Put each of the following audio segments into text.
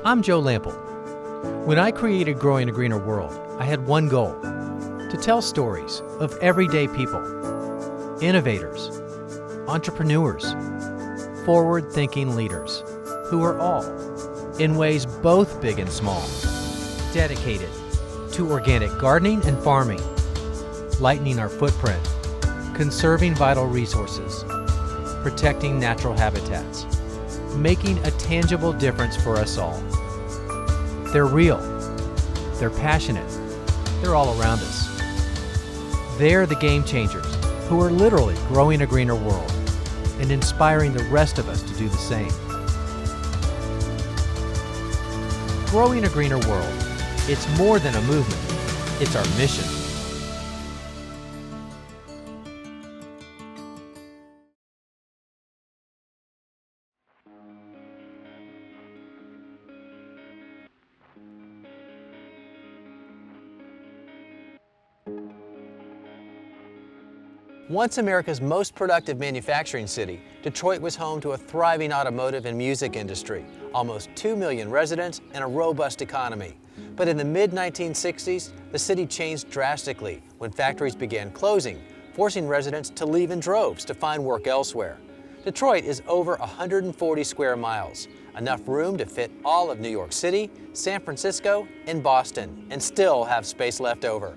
I'm Joe Lample. When I created Growing a Greener World, I had one goal: to tell stories of everyday people, innovators, entrepreneurs, forward-thinking leaders who are all, in ways both big and small, dedicated to organic gardening and farming, lightening our footprint, conserving vital resources, protecting natural habitats, making a tangible difference for us all. They're real, they're passionate, they're all around us. They're the game changers who are literally growing a greener world and inspiring the rest of us to do the same. Growing a Greener World, it's more than a movement, it's our mission. Once America's most productive manufacturing city, Detroit was home to a thriving automotive and music industry, almost 2 million residents, and a robust economy. But in the mid-1960s, the city changed drastically when factories began closing, forcing residents to leave in droves to find work elsewhere. Detroit is over 140 square miles, enough room to fit all of New York City, San Francisco, and Boston, and still have space left over.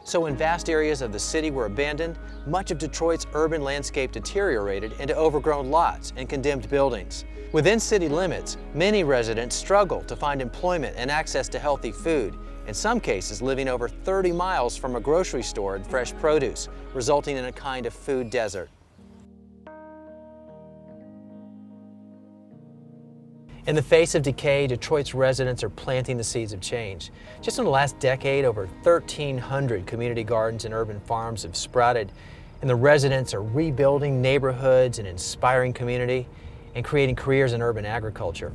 So when vast areas of the city were abandoned, much of Detroit's urban landscape deteriorated into overgrown lots and condemned buildings. Within city limits, many residents struggle to find employment and access to healthy food, in some cases living over 30 miles from a grocery store and fresh produce, resulting in a kind of food desert. In the face of decay, Detroit's residents are planting the seeds of change. Just in the last decade, over 1,300 community gardens and urban farms have sprouted, and the residents are rebuilding neighborhoods and inspiring community and creating careers in urban agriculture.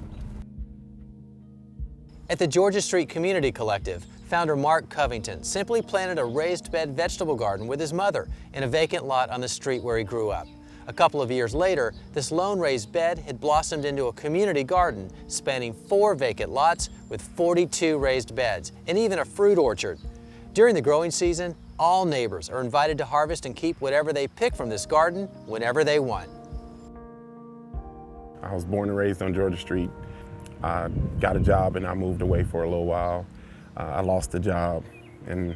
At the Georgia Street Community Collective, founder Mark Covington simply planted a raised bed vegetable garden with his mother in a vacant lot on the street where he grew up. A couple of years later, this lone raised bed had blossomed into a community garden spanning 4 vacant lots with 42 raised beds and even a fruit orchard. During the growing season, all neighbors are invited to harvest and keep whatever they pick from this garden whenever they want. I was born and raised on Georgia Street. I got a job and I moved away for a little while. I lost the job and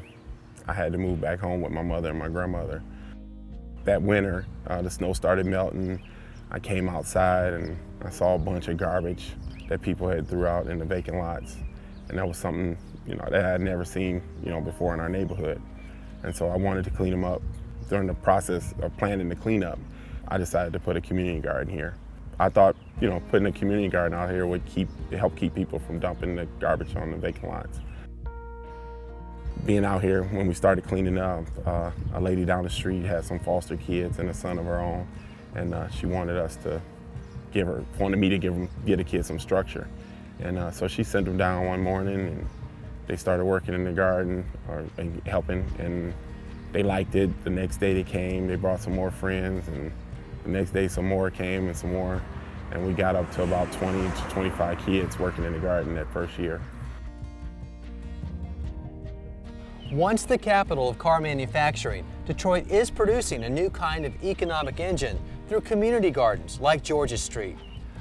I had to move back home with my mother and my grandmother. That winter, the snow started melting. I came outside and I saw a bunch of garbage that people had threw out in the vacant lots. And that was something, that I had never seen, before in our neighborhood. And so I wanted to clean them up. During the process of planning the cleanup, I decided to put a community garden here. I thought, putting a community garden out here would help keep people from dumping the garbage on the vacant lots. Being out here, when we started cleaning up, a lady down the street had some foster kids and a son of her own, and she wanted me to give the kids some structure. And so she sent them down one morning, and they started working in the garden and helping, and they liked it. The next day they came, they brought some more friends, and the next day some more came and some more, and we got up to about 20 to 25 kids working in the garden that first year. Once the capital of car manufacturing, Detroit is producing a new kind of economic engine through community gardens like Georgia Street.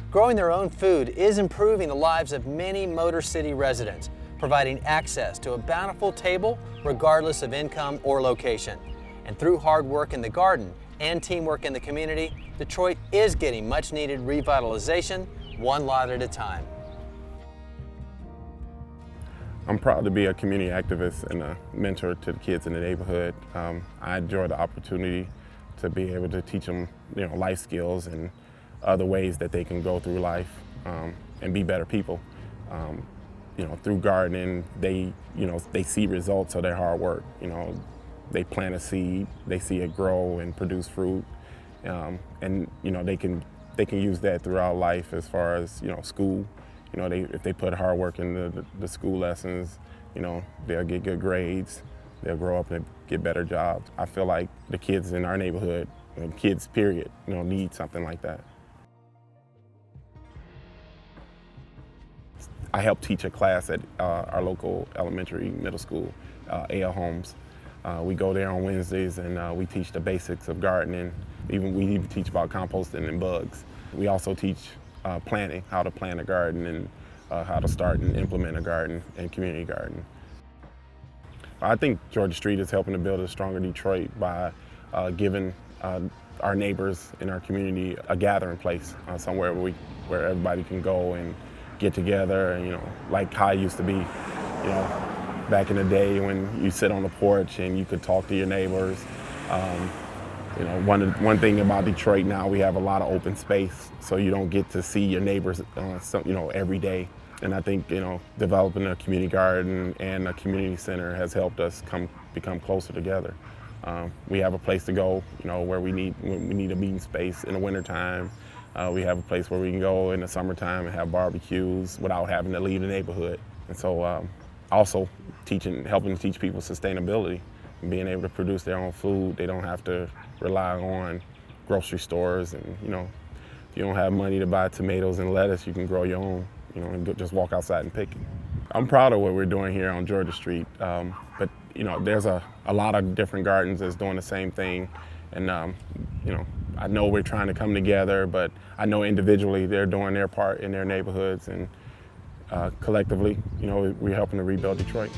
Growing their own food is improving the lives of many Motor City residents, providing access to a bountiful table regardless of income or location. And through hard work in the garden and teamwork in the community, Detroit is getting much needed revitalization, one lot at a time. I'm proud to be a community activist and a mentor to the kids in the neighborhood. I enjoy the opportunity to be able to teach them, life skills and other ways that they can go through life and be better people. Through gardening, they see results of their hard work. They plant a seed, they see it grow and produce fruit, and they can use that throughout life as far as school. If they put hard work in the school lessons, they'll get good grades, they'll grow up and get better jobs. I feel like the kids in our neighborhood, and kids period, need something like that. I help teach a class at our local elementary, middle school, A.L. Holmes. We go there on Wednesdays and we teach the basics of gardening. We even teach about composting and bugs. We also teach planting, how to plant a garden and how to start and implement a garden and community garden. I think Georgia Street is helping to build a stronger Detroit by giving our neighbors in our community a gathering place, somewhere where everybody can go and get together, and, like how it used to be, back in the day when you sit on the porch and you could talk to your neighbors. One thing about Detroit now, we have a lot of open space, so you don't get to see your neighbors, every day. And I think, developing a community garden and a community center has helped us become closer together. We have a place to go, where we need a meeting space in the wintertime. We have a place where we can go in the summertime and have barbecues without having to leave the neighborhood. And so also helping to teach people sustainability and being able to produce their own food. They don't have to rely on grocery stores. And, if you don't have money to buy tomatoes and lettuce, you can grow your own, and just walk outside and pick it. I'm proud of what we're doing here on Georgia Street, but there's a lot of different gardens that's doing the same thing, and I know we're trying to come together, but I know individually they're doing their part in their neighborhoods, and collectively, we're helping to rebuild Detroit.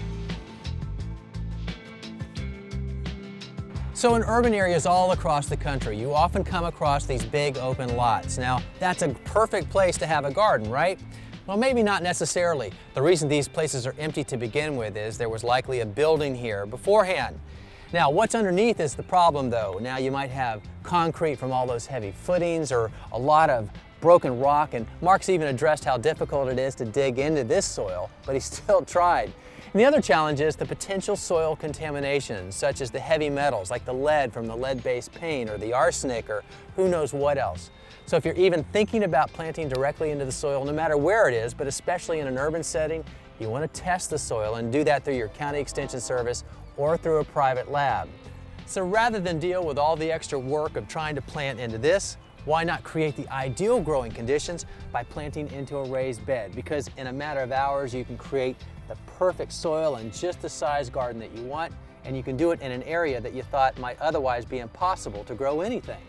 So in urban areas all across the country, you often come across these big open lots. Now, that's a perfect place to have a garden, right? Well, maybe not necessarily. The reason these places are empty to begin with is there was likely a building here beforehand. Now, what's underneath is the problem, though. Now, you might have concrete from all those heavy footings or a lot of broken rock, and Mark's even addressed how difficult it is to dig into this soil, but he still tried. And the other challenge is the potential soil contamination, such as the heavy metals like the lead from the lead-based paint or the arsenic or who knows what else. So if you're even thinking about planting directly into the soil, no matter where it is, but especially in an urban setting, you want to test the soil and do that through your county extension service or through a private lab. So rather than deal with all the extra work of trying to plant into this, why not create the ideal growing conditions by planting into a raised bed? Because in a matter of hours, you can create the perfect soil and just the size garden that you want, and you can do it in an area that you thought might otherwise be impossible to grow anything.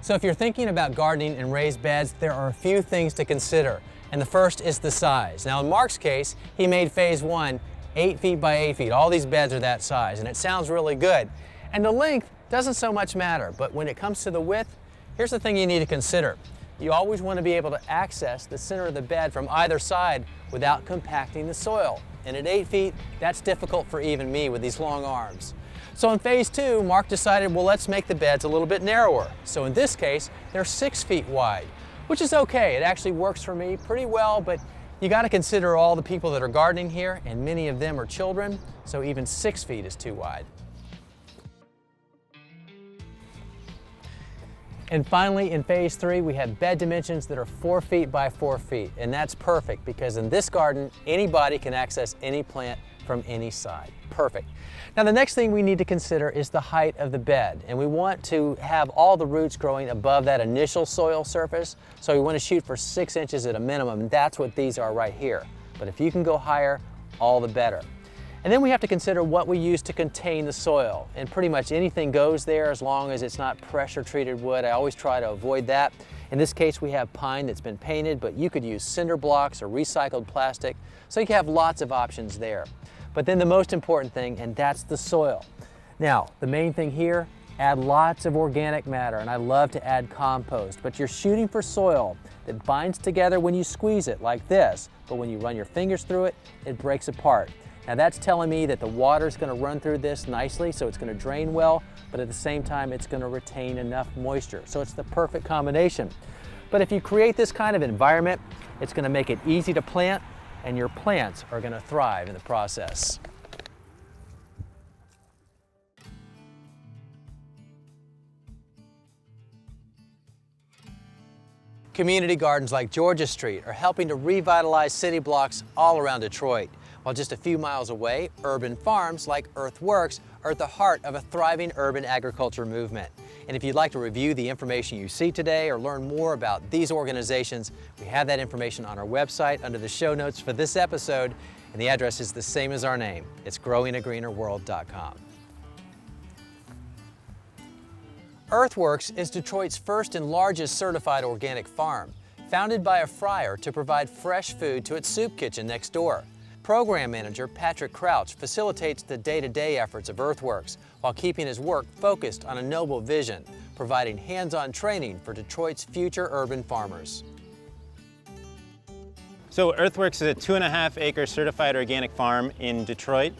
So if you're thinking about gardening in raised beds, there are a few things to consider, and the first is the size. Now in Mark's case, he made phase 1 8 feet by 8 feet. All these beds are that size, and it sounds really good. And the length doesn't so much matter, but when it comes to the width, here's the thing you need to consider. You always want to be able to access the center of the bed from either side without compacting the soil. And at 8 feet, that's difficult for even me with these long arms. So in phase 2, Mark decided, well, let's make the beds a little bit narrower. So in this case, they're 6 feet wide, which is okay. It actually works for me pretty well, but you got to consider all the people that are gardening here, and many of them are children, so even 6 feet is too wide. And finally, in phase 3, we have bed dimensions that are 4 feet by 4 feet. And that's perfect because in this garden, anybody can access any plant from any side. Perfect. Now the next thing we need to consider is the height of the bed. And we want to have all the roots growing above that initial soil surface. So we want to shoot for 6 inches at a minimum. And that's what these are right here. But if you can go higher, all the better. And then we have to consider what we use to contain the soil. And pretty much anything goes there as long as it's not pressure treated wood. I always try to avoid that. In this case, we have pine that's been painted, but you could use cinder blocks or recycled plastic. So you can have lots of options there. But then the most important thing, and that's the soil. Now, the main thing here, add lots of organic matter, and I love to add compost, but you're shooting for soil that binds together when you squeeze it like this, but when you run your fingers through it, it breaks apart. Now that's telling me that the water's going to run through this nicely, so it's going to drain well, but at the same time it's going to retain enough moisture. So it's the perfect combination. But if you create this kind of environment, it's going to make it easy to plant, and your plants are going to thrive in the process. Community gardens like Georgia Street are helping to revitalize city blocks all around Detroit. While just a few miles away, urban farms like Earthworks are at the heart of a thriving urban agriculture movement. And if you'd like to review the information you see today or learn more about these organizations, we have that information on our website under the show notes for this episode, and the address is the same as our name. It's growingagreenerworld.com. Earthworks is Detroit's first and largest certified organic farm, founded by a friar to provide fresh food to its soup kitchen next door. Program Manager Patrick Crouch facilitates the day-to-day efforts of Earthworks while keeping his work focused on a noble vision, providing hands-on training for Detroit's future urban farmers. So Earthworks is a 2.5-acre certified organic farm in Detroit.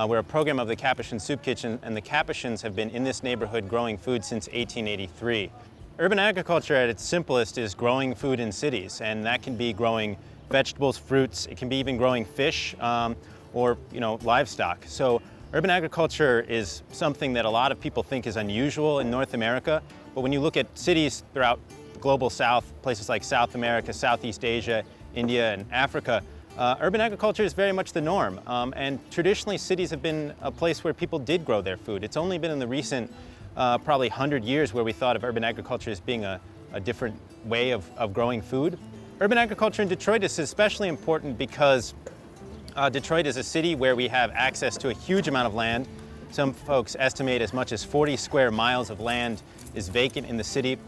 We're a program of the Capuchin Soup Kitchen, and the Capuchins have been in this neighborhood growing food since 1883. Urban agriculture at its simplest is growing food in cities, and that can be growing vegetables, fruits, it can be even growing fish or livestock. So urban agriculture is something that a lot of people think is unusual in North America, but when you look at cities throughout the global south, places like South America, Southeast Asia, India, and Africa, urban agriculture is very much the norm. And traditionally cities have been a place where people did grow their food. It's only been in the recent probably 100 years where we thought of urban agriculture as being a different way of growing food. Urban agriculture in Detroit is especially important because Detroit is a city where we have access to a huge amount of land. Some folks estimate as much as 40 square miles of land is vacant in the city.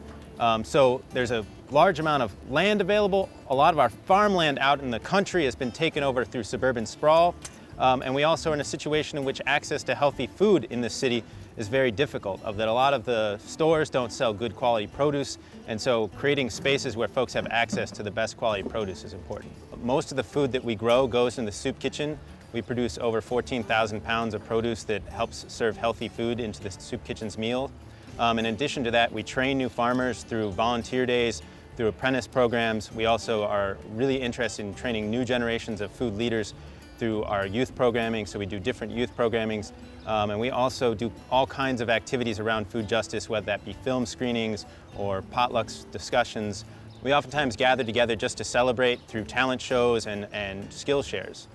So there's a large amount of land available. A lot of our farmland out in the country has been taken over through suburban sprawl. And we also are in a situation in which access to healthy food in the city is very difficult, that a lot of the stores don't sell good quality produce, and so creating spaces where folks have access to the best quality produce is important. Most of the food that we grow goes in the soup kitchen. We produce over 14,000 pounds of produce that helps serve healthy food into the soup kitchen's meal. In addition to that, we train new farmers through volunteer days, through apprentice programs. We also are really interested in training new generations of food leaders through our youth programming, so we do different youth programmings. And we also do all kinds of activities around food justice, whether that be film screenings or potlucks discussions. We oftentimes gather together just to celebrate through talent shows and skill shares.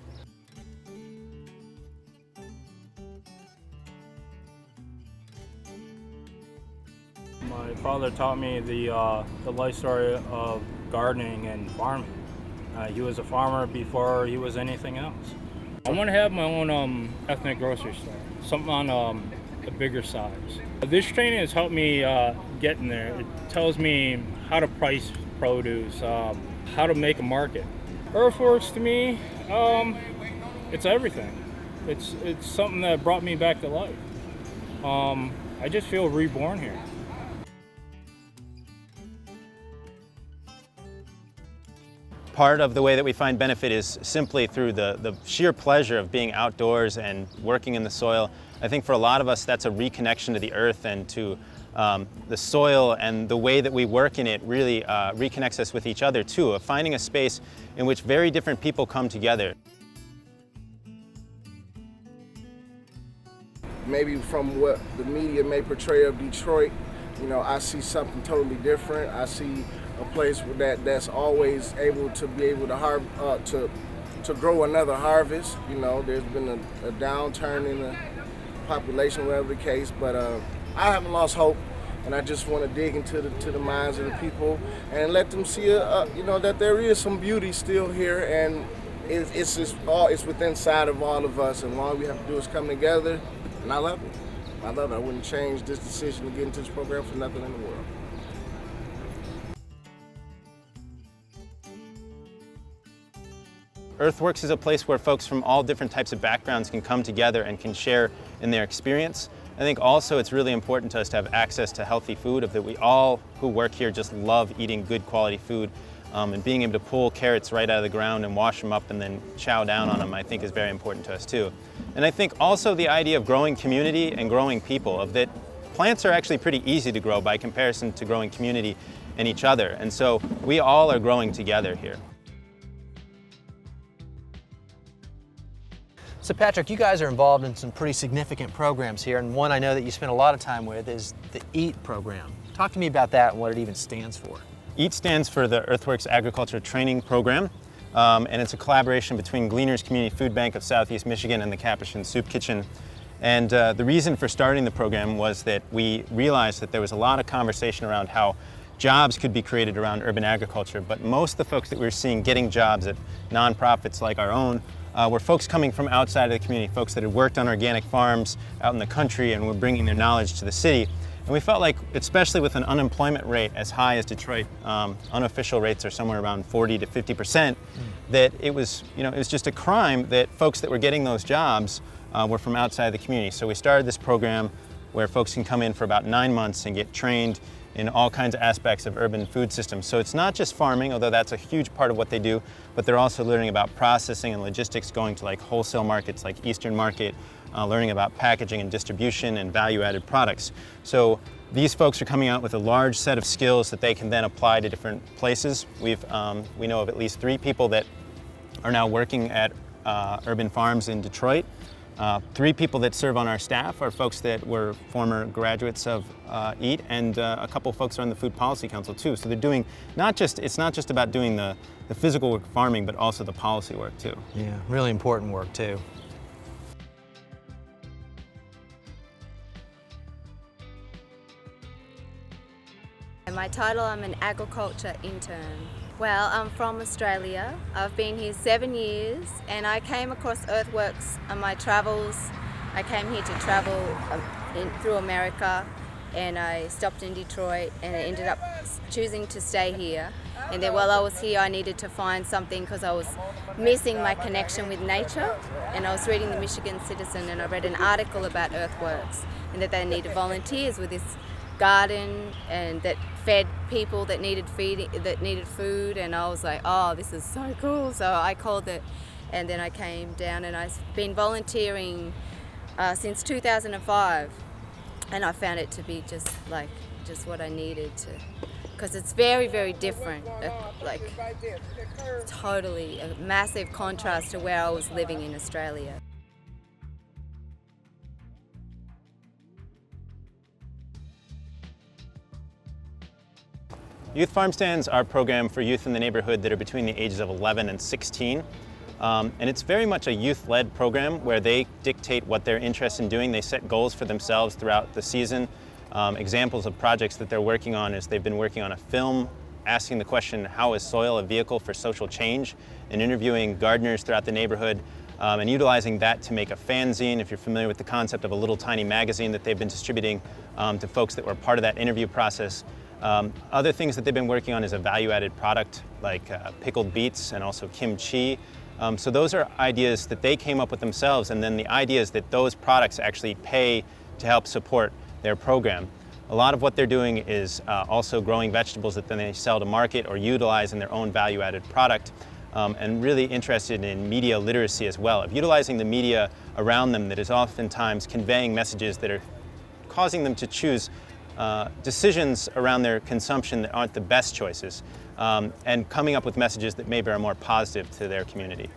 My father taught me the life story of gardening and farming. He was a farmer before he was anything else. I want to have my own ethnic grocery store, something on a bigger size. This training has helped me get in there. It tells me how to price produce, how to make a market. Earthworks to me, it's everything. It's something that brought me back to life. I just feel reborn here. Part of the way that we find benefit is simply through the sheer pleasure of being outdoors and working in the soil. I think for a lot of us that's a reconnection to the earth and to the soil, and the way that we work in it really reconnects us with each other too, of finding a space in which very different people come together. Maybe from what the media may portray of Detroit, I see something totally different. I see a place that's always able to grow another harvest. There's been a downturn in the population, whatever the case, but I haven't lost hope, and I just want to dig into the minds of the people and let them see, that there is some beauty still here, and it's within inside of all of us, and all we have to do is come together, and I love it. I wouldn't change this decision to get into this program for nothing in the world. Earthworks is a place where folks from all different types of backgrounds can come together and can share in their experience. I think also it's really important to us to have access to healthy food, that we all who work here just love eating good quality food, and being able to pull carrots right out of the ground and wash them up and then chow down on them, I think is very important to us too. And I think also the idea of growing community and growing people, that plants are actually pretty easy to grow by comparison to growing community and each other. And so we all are growing together here. So Patrick, you guys are involved in some pretty significant programs here, and one I know that you spend a lot of time with is the EAT program. Talk to me about that and what it even stands for. EAT stands for the Earthworks Agriculture Training Program, and it's a collaboration between Gleaners Community Food Bank of Southeast Michigan and the Capuchin Soup Kitchen. And the reason for starting the program was that we realized that there was a lot of conversation around how jobs could be created around urban agriculture, but most of the folks that we were seeing getting jobs at nonprofits like our own were folks coming from outside of the community, folks that had worked on organic farms out in the country and were bringing their knowledge to the city. And we felt like, especially with an unemployment rate as high as Detroit, unofficial rates are somewhere around 40 to 50%, that it was just a crime that folks that were getting those jobs were from outside the community. So we started this program where folks can come in for about 9 months and get trained in all kinds of aspects of urban food systems. So it's not just farming, although that's a huge part of what they do, but they're also learning about processing and logistics, going to like wholesale markets like Eastern Market, learning about packaging and distribution and value-added products. So these folks are coming out with a large set of skills that they can then apply to different places. We know of at least 3 people that are now working at urban farms in Detroit. 3 people that serve on our staff are folks that were former graduates of EAT, and a couple folks are on the Food Policy Council too. So they're doing it's not just about doing the physical work farming, but also the policy work too. Yeah, really important work too. My title, I'm an agriculture intern. Well, I'm from Australia. I've been here 7 years, and I came across Earthworks on my travels. I came here to travel through America, and I stopped in Detroit, and I ended up choosing to stay here. And then while I was here, I needed to find something because I was missing my connection with nature. And I was reading the Michigan Citizen, and I read an article about Earthworks and that they needed volunteers with this garden and that fed people that needed food, and I was like, oh, this is so cool. So I called it, and then I came down, and I've been volunteering since 2005, and I found it to be just what I needed to, because it's very, very different, like totally a massive contrast to where I was living in Australia. Youth Farm Stands are a program for youth in the neighborhood that are between the ages of 11 and 16. And it's very much a youth-led program where they dictate what they're interested in doing. They set goals for themselves throughout the season. Examples of projects that they're working on is they've been working on a film asking the question, how is soil a vehicle for social change? And interviewing gardeners throughout the neighborhood and utilizing that to make a fanzine, if you're familiar with the concept of a little tiny magazine that they've been distributing to folks that were part of that interview process. Other things that they've been working on is a value-added product like pickled beets and also kimchi. So those are ideas that they came up with themselves, and then the idea is that those products actually pay to help support their program. A lot of what they're doing is also growing vegetables that then they sell to market or utilize in their own value-added product, and really interested in media literacy as well, of utilizing the media around them that is oftentimes conveying messages that are causing them to choose decisions around their consumption that aren't the best choices, and coming up with messages that maybe are more positive to their community.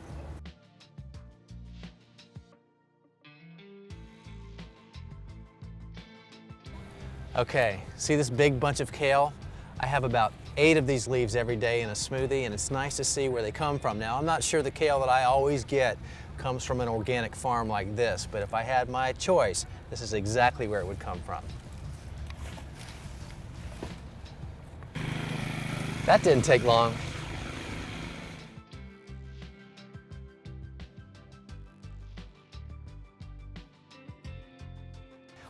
Okay, see this big bunch of kale? I have about 8 of these leaves every day in a smoothie, and it's nice to see where they come from. Now, I'm not sure the kale that I always get comes from an organic farm like this, but if I had my choice, this is exactly where it would come from. That didn't take long.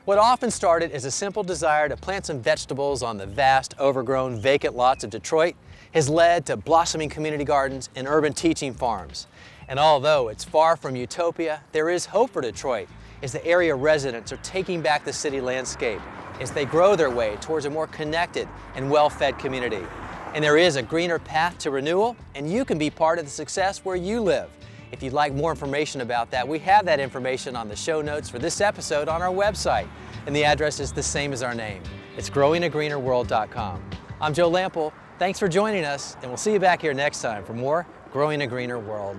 What often started as a simple desire to plant some vegetables on the vast, overgrown, vacant lots of Detroit has led to blossoming community gardens and urban teaching farms. And although it's far from utopia, there is hope for Detroit as the area residents are taking back the city landscape as they grow their way towards a more connected and well-fed community. And there is a greener path to renewal, and you can be part of the success where you live. If you'd like more information about that, we have that information on the show notes for this episode on our website, and the address is the same as our name. It's growingagreenerworld.com. I'm Joe Lample. Thanks for joining us, and we'll see you back here next time for more Growing a Greener World.